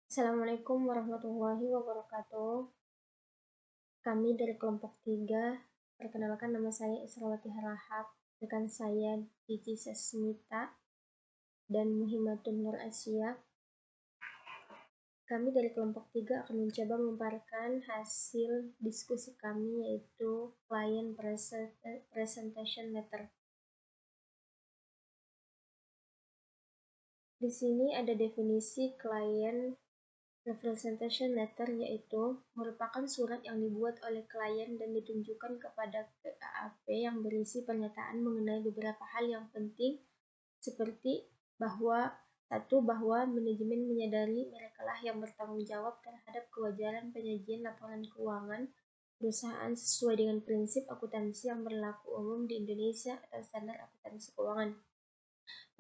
Assalamualaikum warahmatullahi wabarakatuh. Kami dari kelompok 3. Perkenalkan, nama saya Israwati Harahap, rekan saya Cici Sesmita dan Muhimmatun Nur Asia. Kami dari kelompok 3 akan mencoba memaparkan hasil diskusi kami, yaitu Client Presentation Letter. Di sini ada definisi Client Representation Letter, yaitu merupakan surat yang dibuat oleh klien dan ditunjukkan kepada PAAP yang berisi pernyataan mengenai beberapa hal yang penting, seperti bahwa manajemen menyadari merekalah yang bertanggung jawab terhadap kewajaran penyajian laporan keuangan perusahaan sesuai dengan prinsip akuntansi yang berlaku umum di Indonesia atau standar akuntansi keuangan.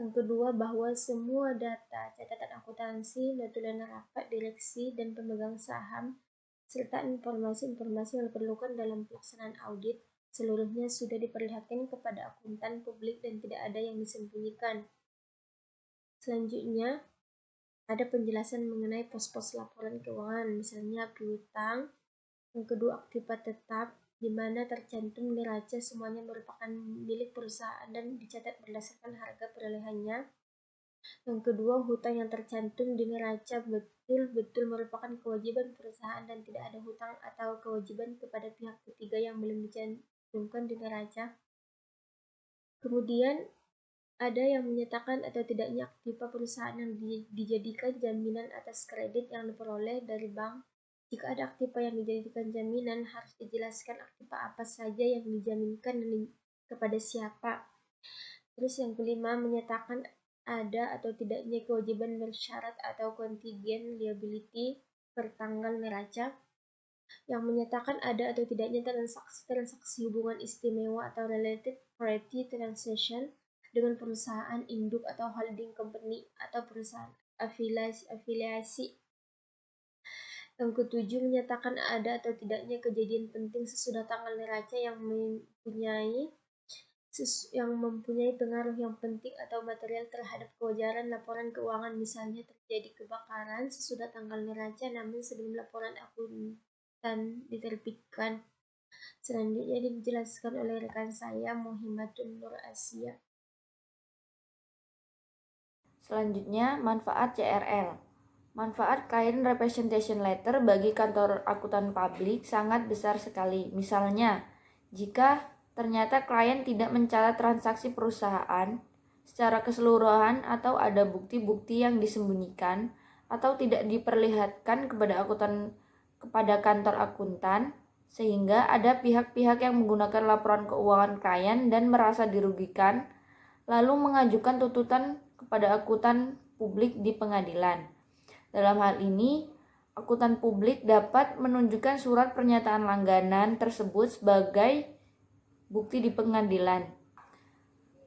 Yang kedua, bahwa semua data catatan akuntansi, notulen rapat direksi dan pemegang saham, serta informasi-informasi yang diperlukan dalam pelaksanaan audit, seluruhnya sudah diperlihatkan kepada akuntan publik dan tidak ada yang disembunyikan. Selanjutnya, ada penjelasan mengenai pos-pos laporan keuangan, misalnya piutang. Yang kedua, aktiva tetap, di mana tercantum neraca semuanya merupakan milik perusahaan dan dicatat berdasarkan harga perolehannya. Yang kedua, hutang yang tercantum di neraca betul-betul merupakan kewajiban perusahaan dan tidak ada hutang atau kewajiban kepada pihak ketiga yang belum dicantumkan di neraca. Kemudian, ada yang menyatakan atau tidaknya aktiva perusahaan yang dijadikan jaminan atas kredit yang diperoleh dari bank. Jika ada aktiva yang dijadikan jaminan, harus dijelaskan aktiva apa saja yang dijaminkan dan kepada siapa. Terus yang kelima, menyatakan ada atau tidaknya kewajiban bersyarat atau kontingen liability per tanggal neraca, yang menyatakan ada atau tidaknya transaksi hubungan istimewa atau related party transaction dengan perusahaan induk atau holding company atau perusahaan afiliasi. Yang ketujuh, menyatakan ada atau tidaknya kejadian penting sesudah tanggal neraca yang mempunyai pengaruh yang penting atau material terhadap kewajaran laporan keuangan, misalnya terjadi kebakaran sesudah tanggal neraca namun sebelum laporan akuntan diterbitkan. Selanjutnya dijelaskan oleh rekan saya Muhimmatun Nur Asia. Selanjutnya, manfaat CRL. Manfaat Client Representation Letter bagi kantor akuntan publik sangat besar sekali. Misalnya, jika ternyata klien tidak mencatat transaksi perusahaan secara keseluruhan atau ada bukti-bukti yang disembunyikan atau tidak diperlihatkan kepada kantor akuntan, sehingga ada pihak-pihak yang menggunakan laporan keuangan klien dan merasa dirugikan, lalu mengajukan tuntutan kepada akuntan publik di pengadilan. Dalam hal ini, akuntan publik dapat menunjukkan surat pernyataan langganan tersebut sebagai bukti di pengadilan,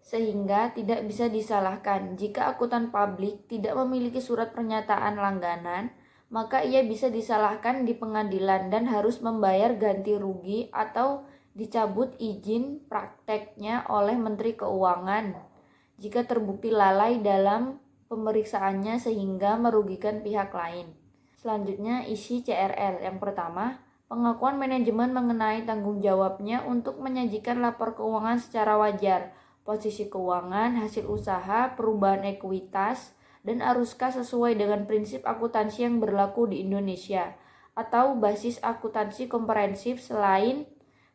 sehingga tidak bisa disalahkan. Jika akuntan publik tidak memiliki surat pernyataan langganan, maka ia bisa disalahkan di pengadilan dan harus membayar ganti rugi atau dicabut izin prakteknya oleh Menteri Keuangan jika terbukti lalai dalam pemeriksaannya sehingga merugikan pihak lain. Selanjutnya, isi CRL. Yang pertama, pengakuan manajemen mengenai tanggung jawabnya untuk menyajikan lapor keuangan secara wajar, posisi keuangan, hasil usaha, perubahan ekuitas, dan arus kas sesuai dengan prinsip akuntansi yang berlaku di Indonesia atau basis akuntansi komprehensif selain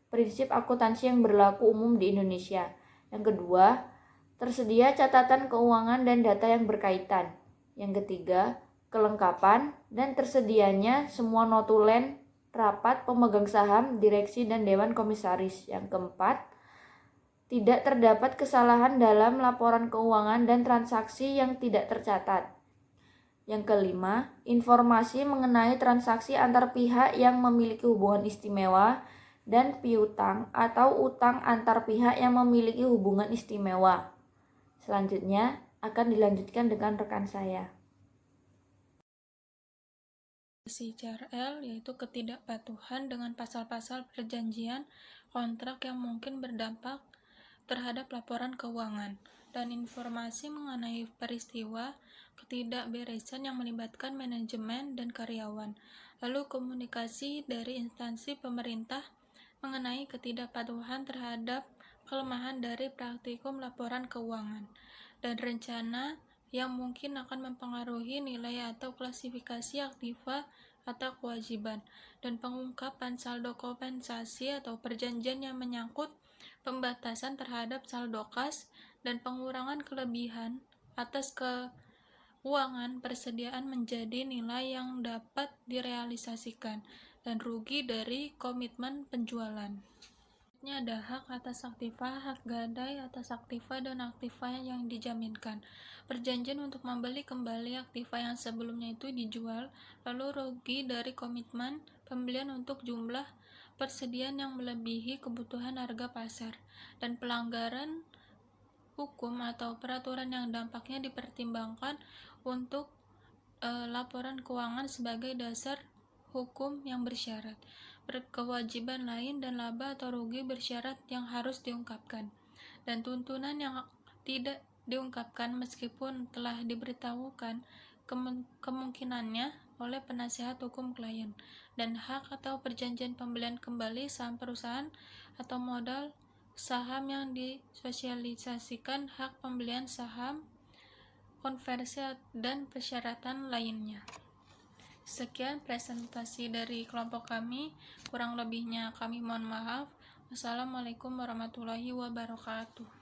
prinsip akuntansi yang berlaku umum di Indonesia. Yang kedua, tersedia catatan keuangan dan data yang berkaitan. Yang ketiga, kelengkapan dan tersedianya semua notulen rapat pemegang saham, direksi, dan dewan komisaris. Yang keempat, tidak terdapat kesalahan dalam laporan keuangan dan transaksi yang tidak tercatat. Yang kelima, informasi mengenai transaksi antar pihak yang memiliki hubungan istimewa dan piutang atau utang antar pihak yang memiliki hubungan istimewa. Selanjutnya akan dilanjutkan dengan rekan saya. Isi CRL yaitu ketidakpatuhan dengan pasal-pasal perjanjian kontrak yang mungkin berdampak terhadap laporan keuangan. dan informasi mengenai peristiwa ketidakberesan yang melibatkan manajemen dan karyawan, lalu komunikasi dari instansi pemerintah mengenai ketidakpatuhan terhadap kelemahan dari praktikum laporan keuangan, dan rencana yang mungkin akan mempengaruhi nilai atau klasifikasi aktiva atau kewajiban, dan pengungkapan saldo kompensasi atau perjanjian yang menyangkut pembatasan terhadap saldo kas dan pengurangan kelebihan atas keuangan persediaan menjadi nilai yang dapat direalisasikan dan rugi dari komitmen penjualan. Ada hak atas aktiva, hak gadai atas aktiva, dan aktiva yang dijaminkan. Perjanjian untuk membeli kembali aktiva yang sebelumnya itu dijual, lalu rugi dari komitmen pembelian untuk jumlah persediaan yang melebihi kebutuhan harga pasar, dan pelanggaran hukum atau peraturan yang dampaknya dipertimbangkan untuk laporan keuangan sebagai dasar hukum yang bersyarat. Berkewajiban lain dan laba atau rugi bersyarat yang harus diungkapkan, dan tuntunan yang tidak diungkapkan meskipun telah diberitahukan kemungkinannya oleh penasihat hukum klien, dan hak atau perjanjian pembelian kembali saham perusahaan atau modal saham yang disosialisasikan, hak pembelian saham, konversi, dan persyaratan lainnya. Sekian presentasi dari kelompok kami, kurang lebihnya kami mohon maaf. Wassalamualaikum warahmatullahi wabarakatuh.